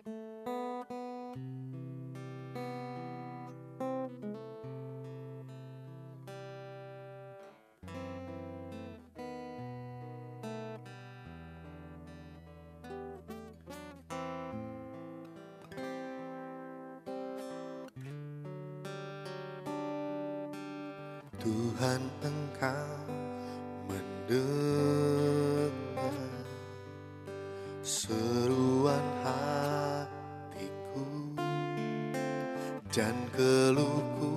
Tuhan, Engkau mendengar seruan hatiku dan keluhku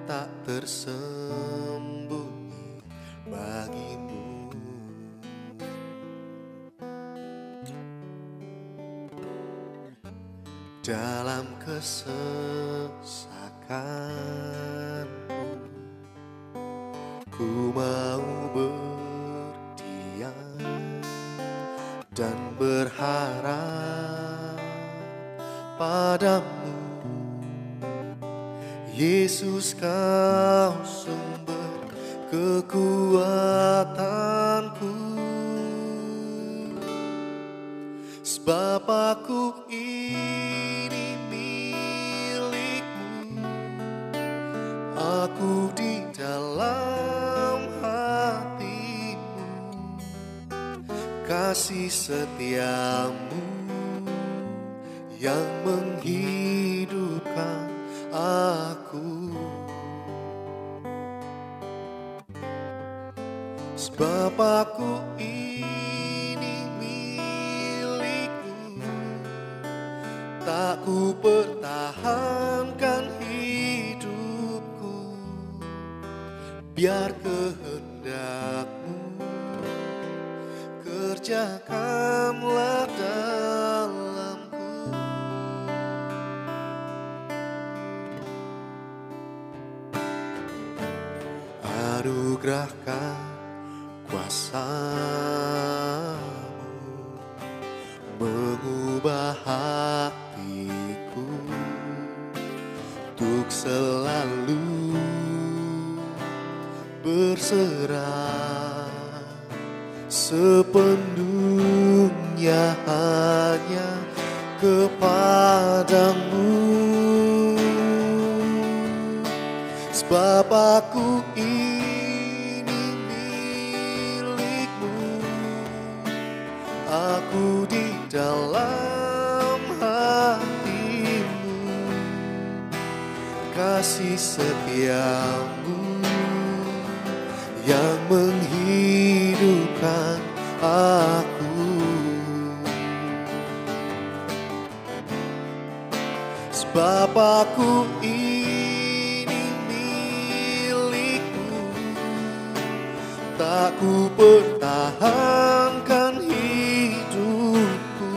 tak tersembunyi bagimu. Dalam kesesakanku, ku mau berdiam dan berharap padamu. Yesus, Kau sumber kekuatanku, sebab aku ini milik-Mu. Aku di dalam hati-Mu, kasih setia-Mu yang menghidupkan aku. Sebab aku ini milik-Mu, tak ku pertahankan hidupku, biar kehendak-Mu kerjakanlah dalamku. Anugerahkan kuasa-Mu mengubah hatiku untuk selalu berserah sepenuhnya hanya kepadamu. Sebab aku ini milik-Mu, aku di dalam hati-Mu, kasih setia-Mu yang menghidupkan aku. Sebab aku ini milik-Mu, tak ku pertahankan hidupku,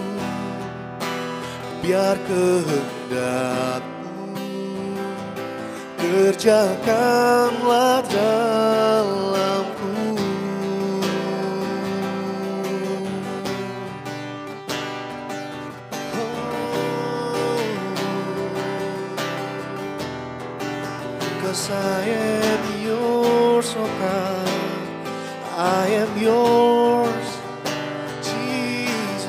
biar kehendak-Mu kerjakanlah dalamku. Cause I am yours, oh God, I am yours, Jesus.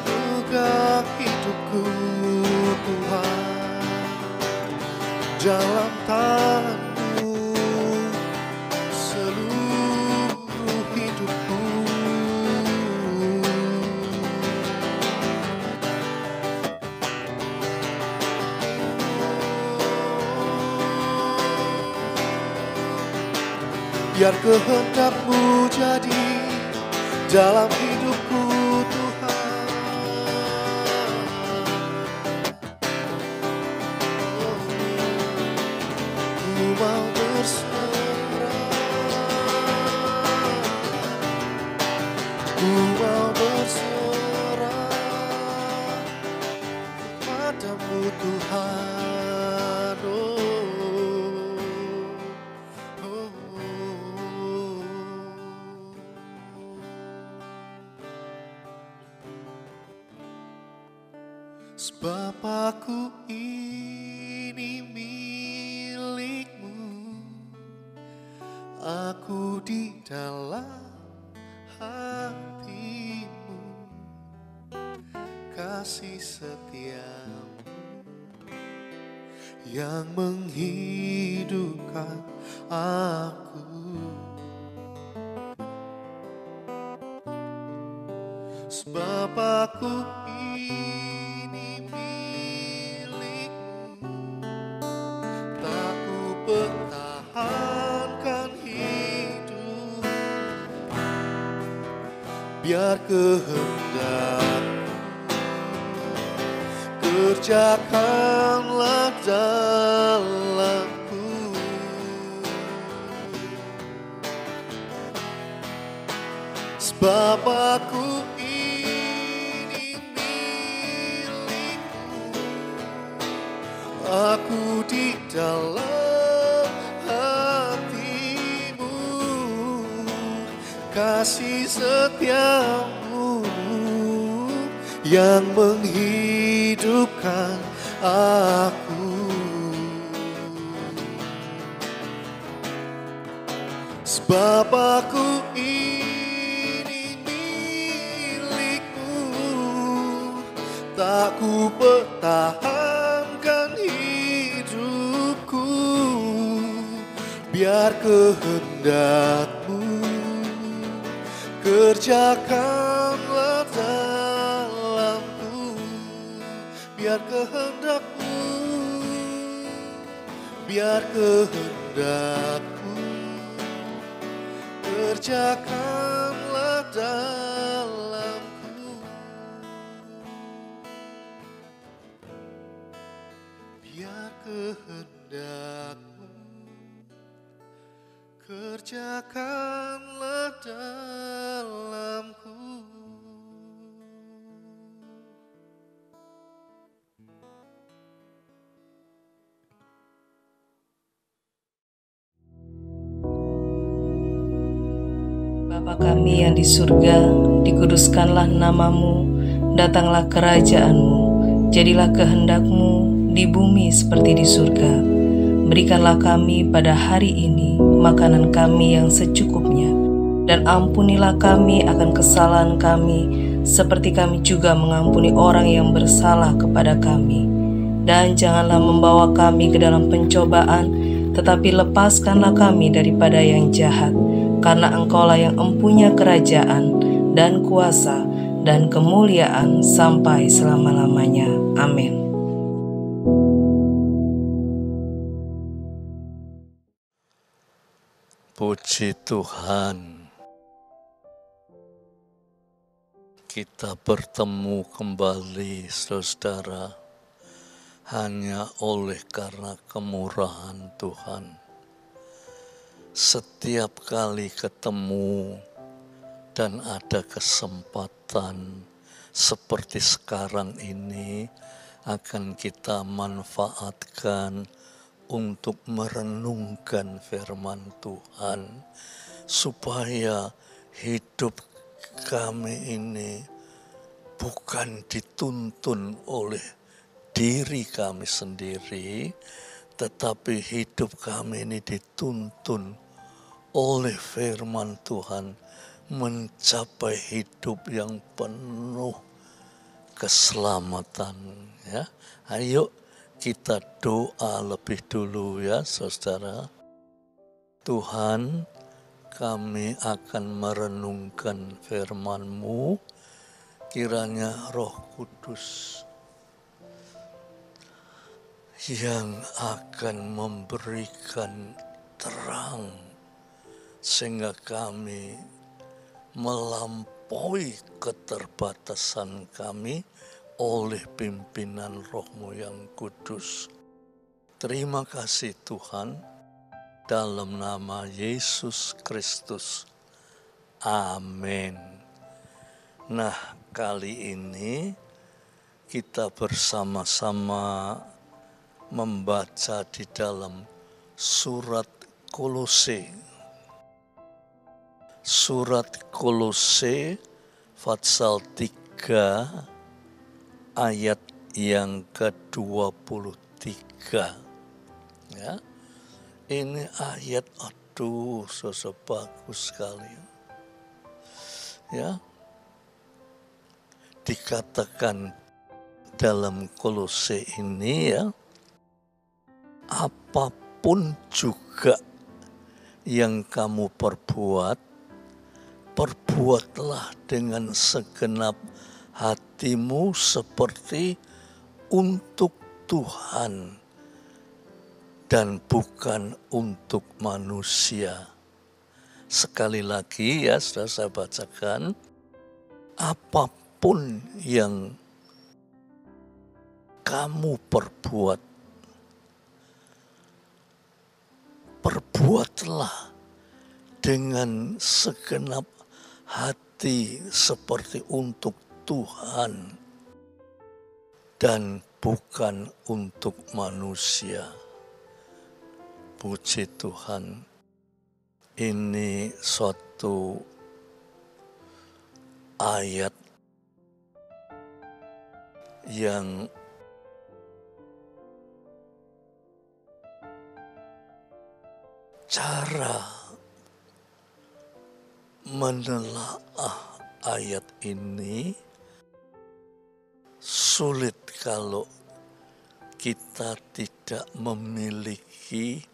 Buka hidupku, Tuhan, dalam tangan-Mu seluruh hidupku. Biar kehendak-Mu jadi dalam hidupku, Tuhan. Ku mau berserah, ku mau berserah padamu, Tuhan. Sebab aku ini milik-Mu, aku di dalam hatimu, kasih setiamu yang menghidupkan aku. Sebab aku ini milikmu, tak ku pertahankan hidup, biar kehendakmu kerjakanlah dalamku. Sebab aku ini milikmu, aku di dalam hatimu, kasih setiamu yang menghidupkan aku. Sebab aku ini milikmu, tak ku pertahankan hidupku, biar kehendakmu kerjakanlah dalamku, biar kehendakmu, biar kehendakmu kerjakanlah dalamku, biar kehendakmu kerjakanlah dalamku. Bapa kami yang di surga, dikuduskanlah namamu, datanglah kerajaanmu, jadilah kehendak-Mu di bumi seperti di surga. Berikanlah kami pada hari ini makanan kami yang secukupnya, dan ampunilah kami akan kesalahan kami, seperti kami juga mengampuni orang yang bersalah kepada kami. Dan janganlah membawa kami ke dalam pencobaan, tetapi lepaskanlah kami daripada yang jahat. Karena Engkaulah yang empunya kerajaan dan kuasa dan kemuliaan sampai selama-lamanya. Amin. Puji Tuhan, kita bertemu kembali saudara hanya oleh karena kemurahan Tuhan. Setiap kali ketemu dan ada kesempatan seperti sekarang ini akan kita manfaatkan untuk merenungkan firman Tuhan, supaya hidup kami ini bukan dituntun oleh diri kami sendiri, tetapi hidup kami ini dituntun oleh firman Tuhan mencapai hidup yang penuh keselamatan. Ya, ayo kita doa lebih dulu ya saudara. Tuhan, kami akan merenungkan firman-Mu, kiranya Roh Kudus yang akan memberikan terang sehingga kami melampaui keterbatasan kami oleh pimpinan Roh-Mu yang kudus. Terima kasih Tuhan, dalam nama Yesus Kristus. Amin. Nah, kali ini kita bersama-sama membaca di dalam surat Kolose. Surat Kolose pasal 3 ayat yang ke-23. Ya. Ini ayat Aduh, saudara, bagus sekali. Ya, dikatakan dalam Kolose ini ya, apapun juga yang kamu perbuat, perbuatlah dengan segenap hatimu seperti untuk Tuhan dan bukan untuk manusia. Sekali lagi ya, sudah saya bacakan, apapun yang kamu perbuat, perbuatlah dengan segenap hati seperti untuk Tuhan dan bukan untuk manusia. Puji Tuhan. Ini suatu ayat yang cara menelaah ayat ini sulit kalau kita tidak memiliki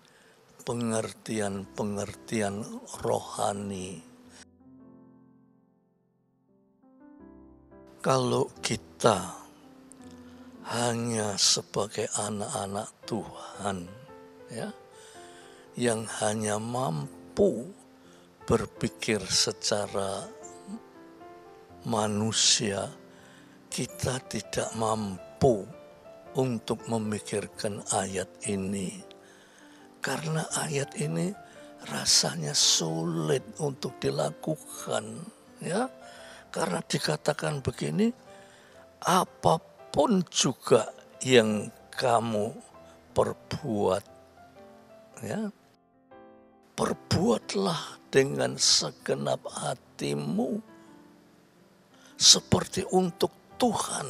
pengertian-pengertian rohani. Kalau kita hanya sebagai anak-anak Tuhan, ya, yang hanya mampu berpikir secara manusia, kita tidak mampu untuk memikirkan ayat ini. Karena ayat ini rasanya sulit untuk dilakukan, ya. Karena dikatakan begini, apapun juga yang kamu perbuat, ya, perbuatlah dengan segenap hatimu seperti untuk Tuhan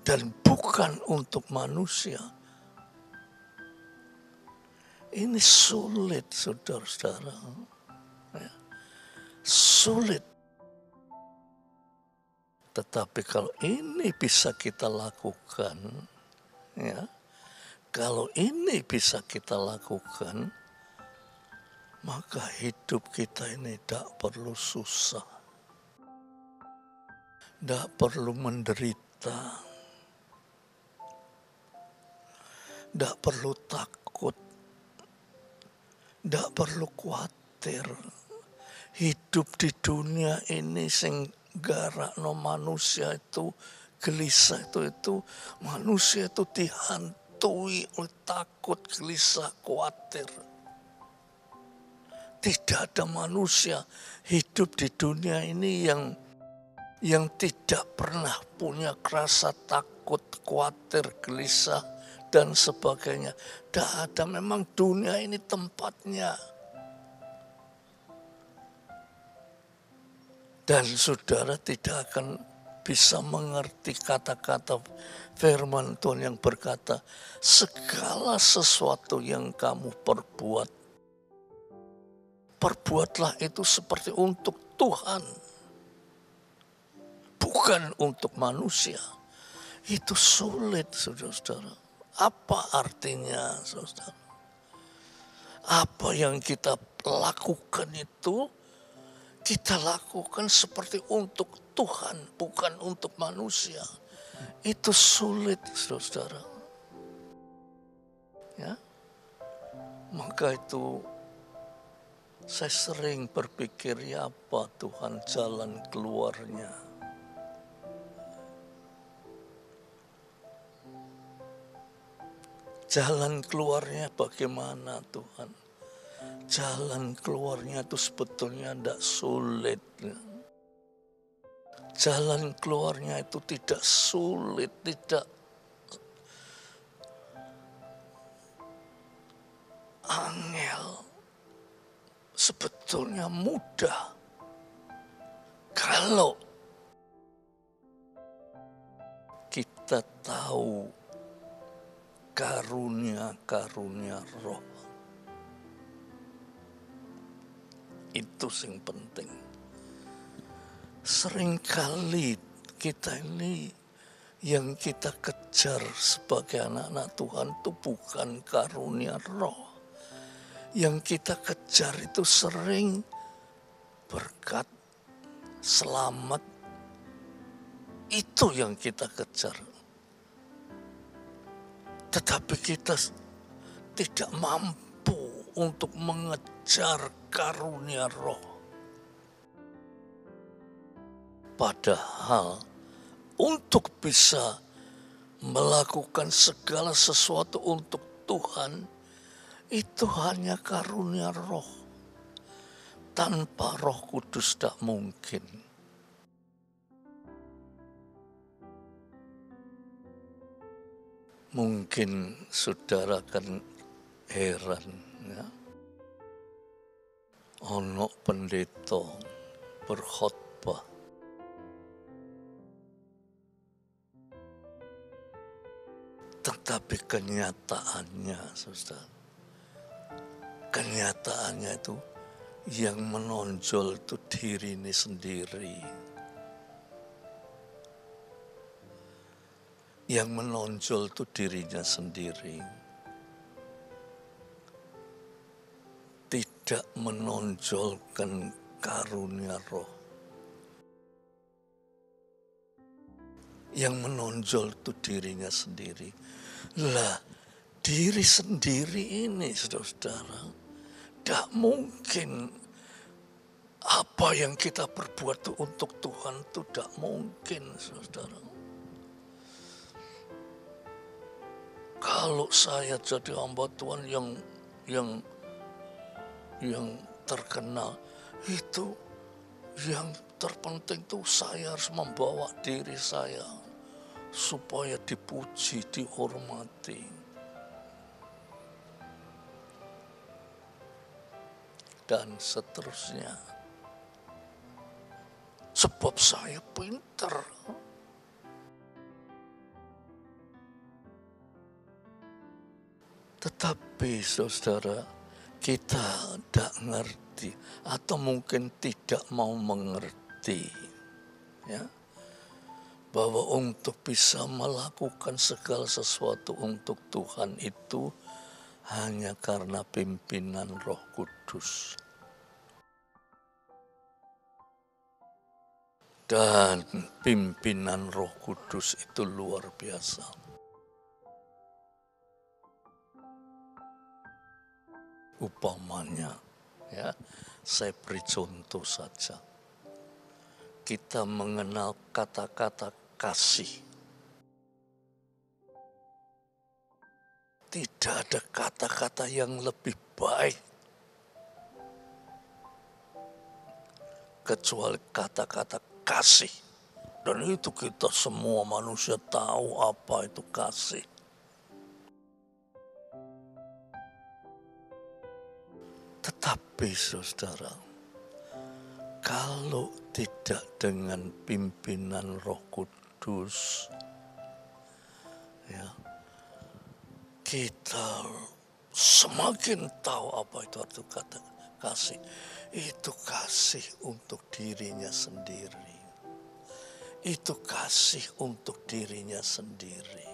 dan bukan untuk manusia. Ini sulit, saudara-saudara. Ya, sulit. Tetapi kalau ini bisa kita lakukan, ya, kalau ini bisa kita lakukan, maka hidup kita ini tidak perlu susah, tidak perlu menderita, tidak perlu takut, tidak perlu khawatir. Hidup di dunia ini sing garakno manusia itu gelisah itu manusia itu dihantui oleh takut, gelisah, khawatir. Tidak ada manusia hidup di dunia ini yang tidak pernah punya rasa takut, khawatir, gelisah dan sebagainya. Tidak ada, memang dunia ini tempatnya. Dan saudara tidak akan bisa mengerti kata-kata firman Tuhan yang berkata, segala sesuatu yang kamu perbuat, perbuatlah itu seperti untuk Tuhan, bukan untuk manusia. Itu sulit, saudara-saudara. Apa artinya, saudara? Apa yang kita lakukan itu, kita lakukan seperti untuk Tuhan, bukan untuk manusia. Itu sulit, saudara. Ya, maka itu saya sering berpikir, ya apa Tuhan jalan keluarnya? Jalan keluarnya bagaimana Tuhan? Jalan keluarnya itu sebetulnya tidak sulit. Jalan keluarnya itu tidak sulit, tidak angel. Sebetulnya mudah. Kalau kita tahu karunia-karunia roh. Itu yang penting. Seringkali kita ini yang kita kejar sebagai anak-anak Tuhan itu bukan karunia roh. Yang kita kejar itu sering berkat, selamat. Itu yang kita kejar. Tetapi kita tidak mampu untuk mengejar karunia roh. Padahal untuk bisa melakukan segala sesuatu untuk Tuhan, itu hanya karunia roh. Tanpa Roh Kudus tak mungkin. Mungkin saudara kan heran, ya. Ono pendeta berkhotbah, tetapi kenyataannya, saudara, kenyataannya itu yang menonjol itu diri ini sendiri. Yang menonjol itu dirinya sendiri. Tidak menonjolkan karunia roh. Yang menonjol itu dirinya sendiri. Lah, diri sendiri ini, saudara, tidak mungkin apa yang kita perbuat itu untuk Tuhan itu tidak mungkin, saudara. Kalau saya jadi hamba Tuhan yang terkenal, itu yang terpenting itu saya harus membawa diri saya supaya dipuji, dihormati. Dan seterusnya. Sebab saya pintar. Tetapi saudara, kita tidak ngerti atau mungkin tidak mau mengerti, ya, bahwa untuk bisa melakukan segala sesuatu untuk Tuhan itu hanya karena pimpinan Roh Kudus. Dan pimpinan Roh Kudus itu luar biasa. Upamanya, ya, saya beri contoh saja. Kita mengenal kata-kata kasih. Tidak ada kata-kata yang lebih baik kecuali kata-kata kasih. Dan itu kita semua manusia tahu apa itu kasih. Tetapi saudara, kalau tidak dengan pimpinan Roh Kudus, ya, kita semakin tahu apa itu arti kata kasih. Itu kasih untuk dirinya sendiri. Itu kasih untuk dirinya sendiri.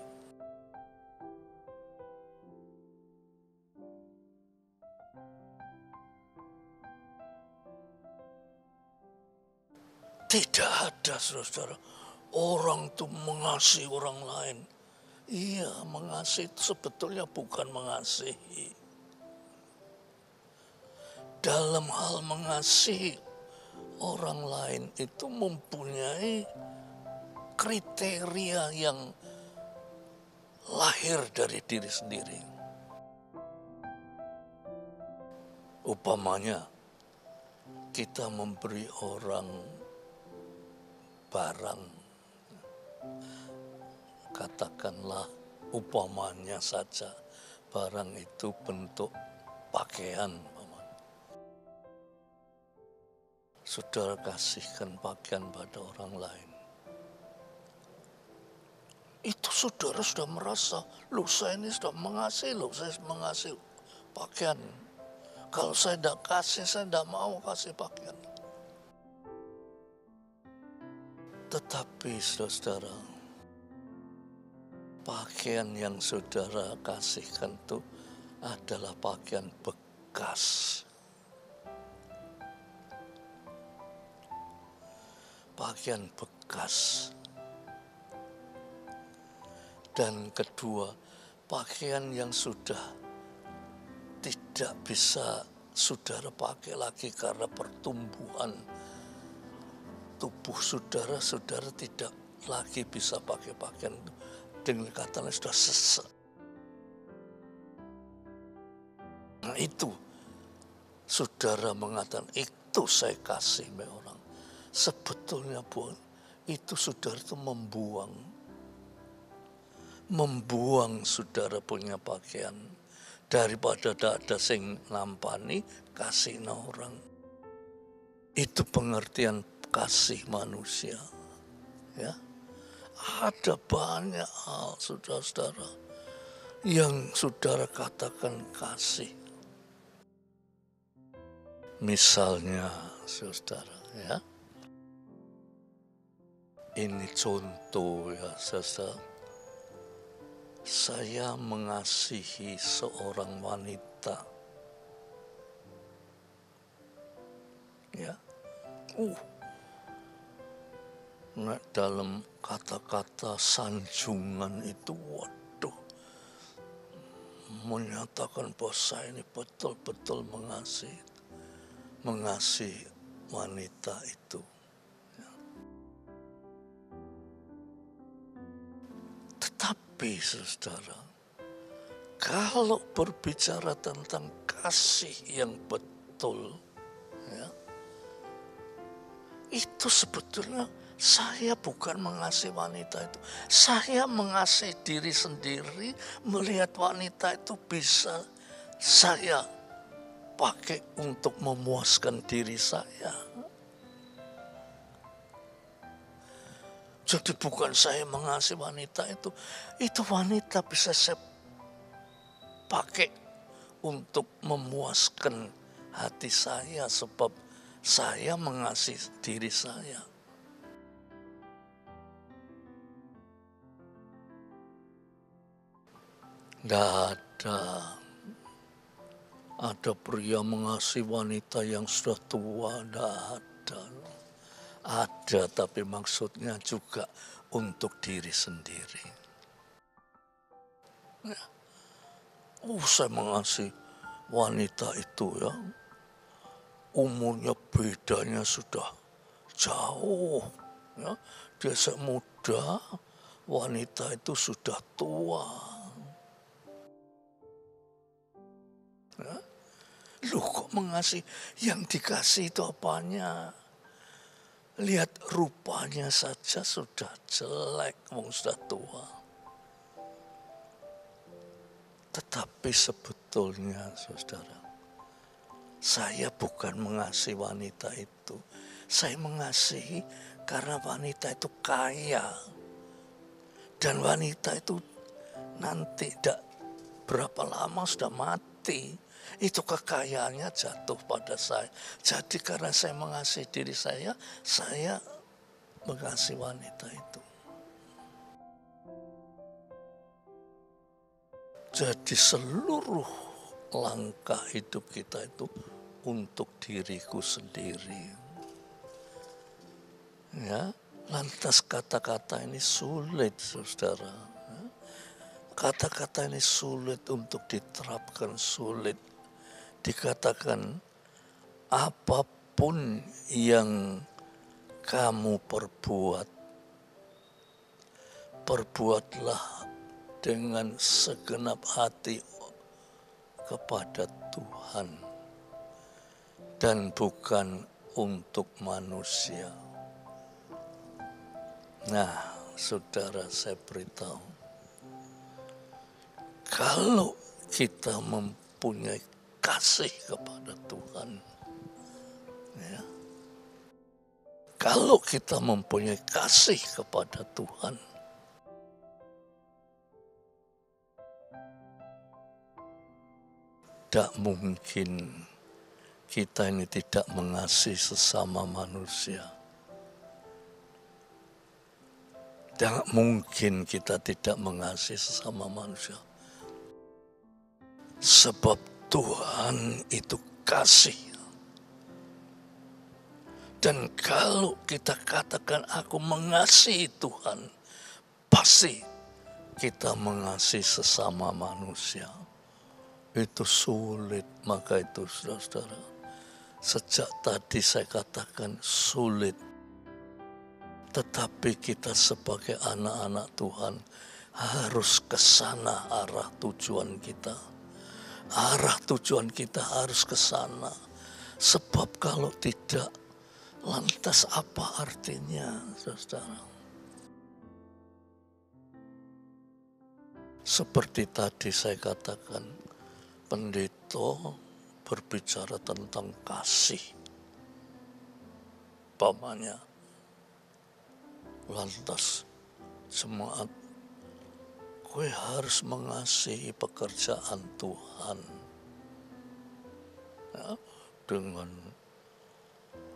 Tidak ada, saudara, orang itu mengasihi orang lain. Iya, mengasihi itu sebetulnya bukan mengasihi. Dalam hal mengasihi orang lain itu mempunyai kriteria yang lahir dari diri sendiri. Upamanya, kita memberi orang barang, katakanlah upamanya saja barang itu bentuk pakaian. Saudara kasihkan pakaian pada orang lain. Itu saudara sudah merasa, loh saya ini sudah mengasihi, loh saya mengasihi pakaian. Kalau saya tidak kasih, saya tidak mau kasih pakaian. Tetapi saudara, pakaian yang saudara kasihkan itu adalah pakaian bekas. Pakaian bekas. Dan kedua, pakaian yang sudah tidak bisa saudara pakai lagi karena pertumbuhan tubuh saudara, saudara tidak lagi bisa pakai pakaian itu. Dengan kata lain sudah sesek. Nah itu, saudara mengatakan, itu saya kasih sama orang. Sebetulnya itu saudara itu membuang saudara punya pakaian. Daripada ada sing nampani, kasih na orang. Itu pengertian kasih manusia. Ya, ada banyak hal saudara-saudara yang saudara katakan kasih. Misalnya saudara, ya, ini contoh ya saudara. Saya mengasihi seorang wanita. Ya. Nah, dalam kata-kata sanjungan itu, waduh, menyatakan bahwa saya ini betul-betul mengasihi wanita itu. Tetapi saudara, kalau berbicara tentang kasih yang betul, ya, itu sebetulnya saya bukan mengasihi wanita itu. Saya mengasihi diri sendiri, melihat wanita itu bisa saya pakai untuk memuaskan diri saya. Jadi bukan saya mengasihi wanita itu wanita bisa saya pakai untuk memuaskan hati saya sebab saya mengasihi diri saya. Tidak ada pria mengasihi wanita yang sudah tua, tidak ada. Ada, tapi maksudnya juga untuk diri sendiri. Ya. Saya mengasihi wanita itu ya. Umurnya bedanya sudah jauh. Ya. Dia muda, wanita itu sudah tua. Ya. Loh kok mengasihi? Yang dikasih itu apanya? Lihat rupanya saja sudah jelek, wong sudah tua. Tetapi sebetulnya saudara, saya bukan mengasihi wanita itu. Saya mengasihi karena wanita itu kaya. Dan wanita itu nanti tidak berapa lama sudah mati. Itu kekayaannya jatuh pada saya. Jadi karena saya mengasihi diri saya mengasihi wanita itu. Jadi seluruh langkah hidup kita itu untuk diriku sendiri. Ya, lantas kata-kata ini sulit, saudara. Kata-kata ini sulit untuk diterapkan, sulit. Dikatakan apapun yang kamu perbuatlah dengan segenap hati kepada Tuhan dan bukan untuk manusia. Nah, saudara, saya beritahu, kalau kita mempunyai kasih kepada Tuhan, ya, kalau kita mempunyai kasih kepada Tuhan, tidak mungkin kita ini tidak mengasihi sesama manusia. Tidak mungkin kita tidak mengasihi sesama manusia. Sebab Tuhan itu kasih. Dan kalau kita katakan aku mengasihi Tuhan, pasti kita mengasihi sesama manusia. Itu sulit, maka itu saudara-saudara. Sejak tadi saya katakan sulit. Tetapi kita sebagai anak-anak Tuhan harus ke sana arah tujuan kita. Arah tujuan kita harus ke sana. Sebab kalau tidak, lantas apa artinya, saudara? Seperti tadi saya katakan, pendeta berbicara tentang kasih. Umpamanya, lantas jemaat, gue harus mengasihi pekerjaan Tuhan. Ya, dengan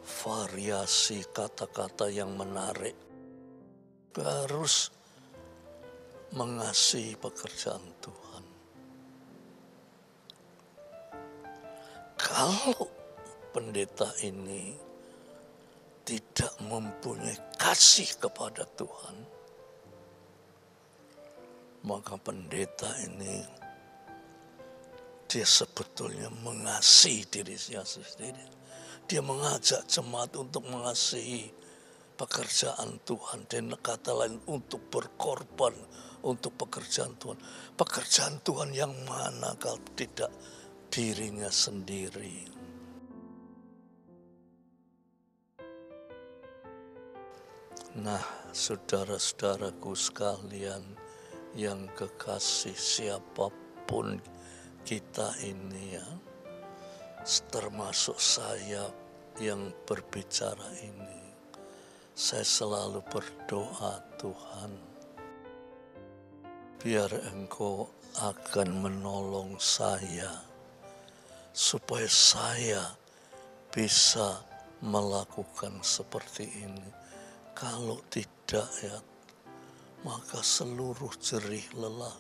variasi kata-kata yang menarik. Gue harus mengasihi pekerjaan Tuhan. Kalau pendeta ini tidak mempunyai kasih kepada Tuhan, maka pendeta ini dia sebetulnya mengasihi dirinya sendiri. Dia mengajak jemaat untuk mengasihi pekerjaan Tuhan, dan kata lain untuk berkorban untuk pekerjaan Tuhan. Pekerjaan Tuhan yang mana kalau tidak dirinya sendiri. Nah, saudara-saudaraku sekalian yang kekasih, siapapun kita ini ya, termasuk saya yang berbicara ini, saya selalu berdoa, Tuhan, biar Engkau akan menolong saya, supaya saya bisa melakukan seperti ini. Kalau tidak ya, maka seluruh jerih lelah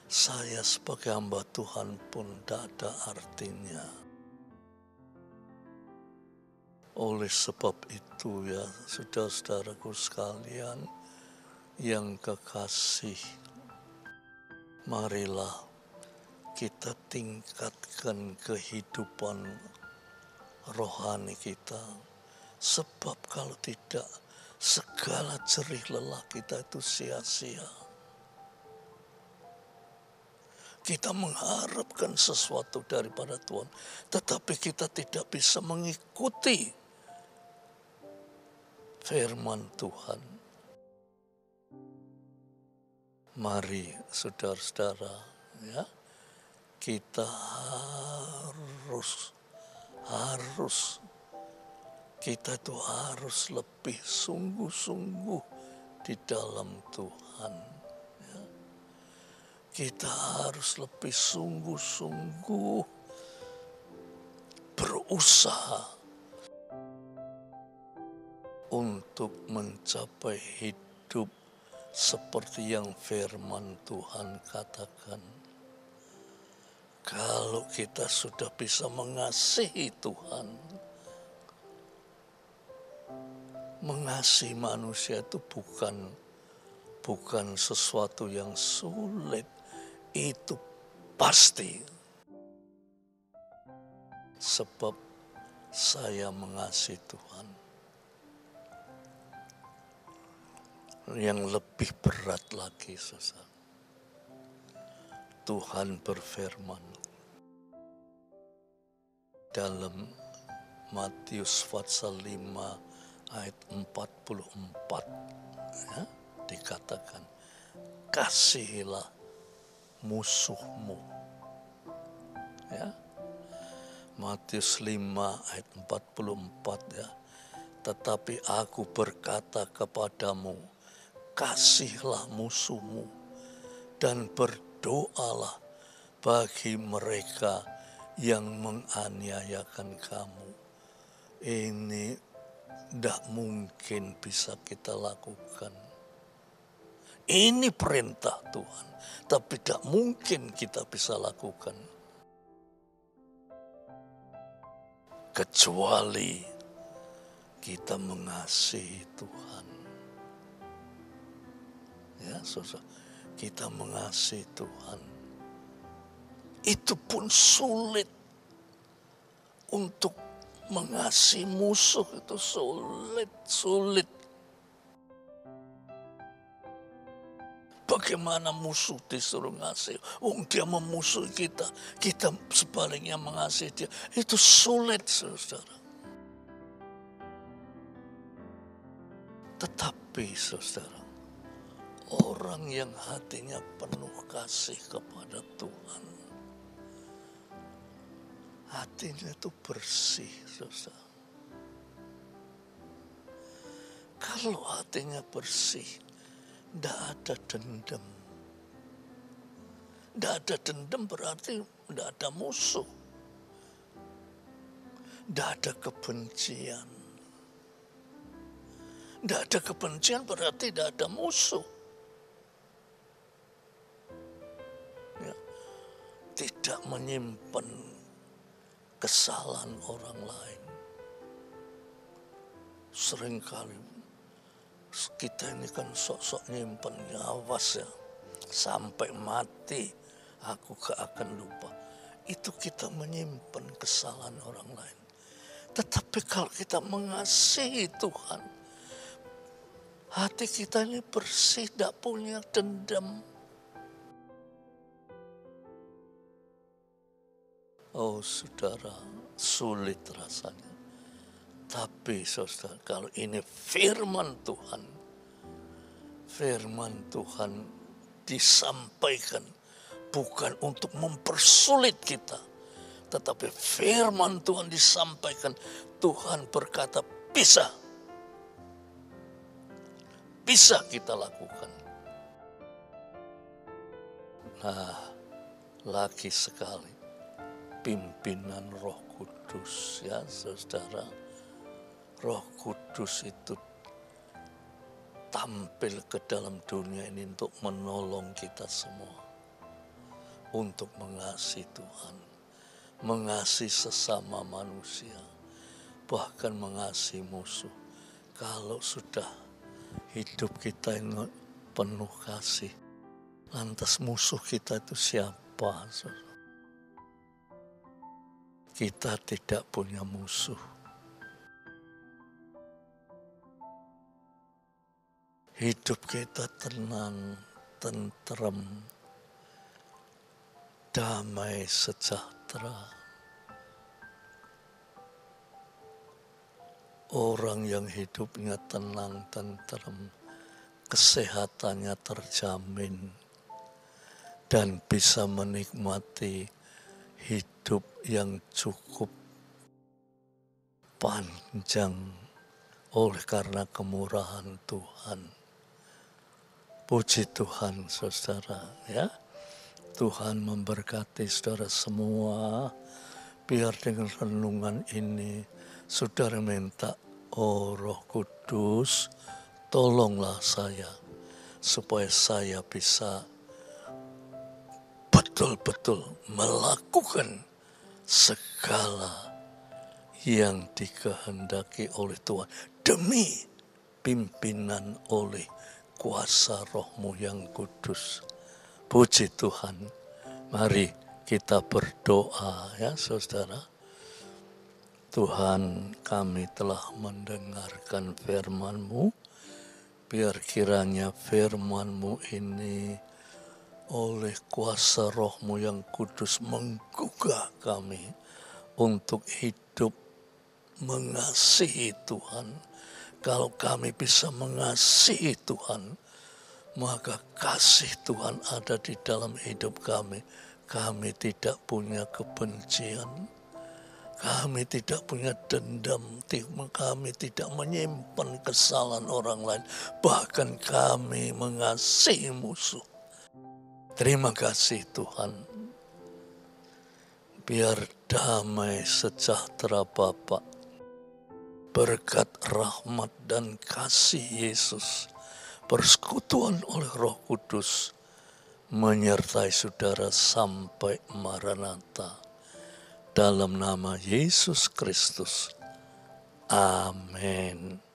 saya sebagai hamba Tuhan pun tidak ada artinya. Oleh sebab itu ya, saudara-saudaraku sekalian yang kekasih, marilah kita tingkatkan kehidupan rohani kita. Sebab kalau tidak, segala jerih lelah kita itu sia-sia. Kita mengharapkan sesuatu daripada Tuhan, tetapi kita tidak bisa mengikuti firman Tuhan. Mari saudara-saudara ya, kita kita itu harus lebih sungguh-sungguh di dalam Tuhan. Ya. Kita harus lebih sungguh-sungguh berusaha untuk mencapai hidup seperti yang firman Tuhan katakan. Kalau kita sudah bisa mengasihi Tuhan, mengasihi manusia itu bukan sesuatu yang sulit, itu pasti. Sebab saya mengasihi Tuhan. Yang lebih berat lagi, saudara, Tuhan berfirman dalam Matius pasal 5 ayat 44 ya, dikatakan, kasihilah musuhmu. Ya. Matius 5 ayat 44 ya. Tetapi aku berkata kepadamu, kasihlah musuhmu dan berdoalah bagi mereka yang menganiayakan kamu. Ini tidak mungkin bisa kita lakukan. Ini perintah Tuhan, tapi tidak mungkin kita bisa lakukan. Kecuali kita mengasihi Tuhan. Ya, saudara, kita mengasihi Tuhan. Itu pun sulit. Untuk mengasihi musuh itu sulit. Bagaimana musuh disuruh ngasih? Dia memusuhi kita. Kita sebaliknya mengasihi dia. Itu sulit, saudara. Tetapi, saudara, orang yang hatinya penuh kasih kepada Tuhan, hatinya itu bersih, saudara. Kalau hatinya bersih, tidak ada dendam. Tidak ada dendam berarti tidak ada musuh. Tidak ada kebencian. Tidak ada kebencian berarti tidak ada musuh. Ya. Tidak menyimpan kesalahan orang lain. Seringkali kita ini kan sok-sok nyimpen, awas ya, sampai mati aku gak akan lupa. Itu kita menyimpan kesalahan orang lain. Tetapi kalau kita mengasihi Tuhan, hati kita ini bersih, tidak punya dendam. Oh saudara, sulit rasanya. Tapi saudara, kalau ini firman Tuhan disampaikan bukan untuk mempersulit kita. Tetapi firman Tuhan disampaikan, Tuhan berkata bisa. Bisa kita lakukan. Nah, lagi sekali pimpinan Roh Kudus ya saudara. Roh Kudus itu tampil ke dalam dunia ini untuk menolong kita semua. Untuk mengasihi Tuhan. Mengasihi sesama manusia. Bahkan mengasihi musuh. Kalau sudah hidup kita ini penuh kasih, lantas musuh kita itu siapa? Kita tidak punya musuh. Hidup kita tenang, tentrem, damai, sejahtera. Orang yang hidupnya tenang, tentrem, kesehatannya terjamin, dan bisa menikmati hidup yang cukup panjang oleh karena kemurahan Tuhan. Puji Tuhan saudara ya. Tuhan memberkati saudara semua. Biar dengan renungan ini saudara minta, oh Roh Kudus, tolonglah saya supaya saya bisa betul-betul melakukan segala yang dikehendaki oleh Tuhan demi pimpinan oleh kuasa Roh-Mu yang kudus. Puji Tuhan. Mari kita berdoa ya saudara. Tuhan, kami telah mendengarkan firman-Mu. Biar kiranya firman-Mu ini oleh kuasa Roh-Mu yang kudus menggugah kami untuk hidup mengasihi Tuhan. Kalau kami bisa mengasihi Tuhan, maka kasih Tuhan ada di dalam hidup kami. Kami tidak punya kebencian, kami tidak punya dendam, kami tidak menyimpan kesalahan orang lain. Bahkan kami mengasihi musuh. Terima kasih Tuhan. Biar damai sejahtera Bapa, berkat rahmat dan kasih Yesus, persekutuan oleh Roh Kudus, menyertai saudara sampai Maranatha. Dalam nama Yesus Kristus. Amin.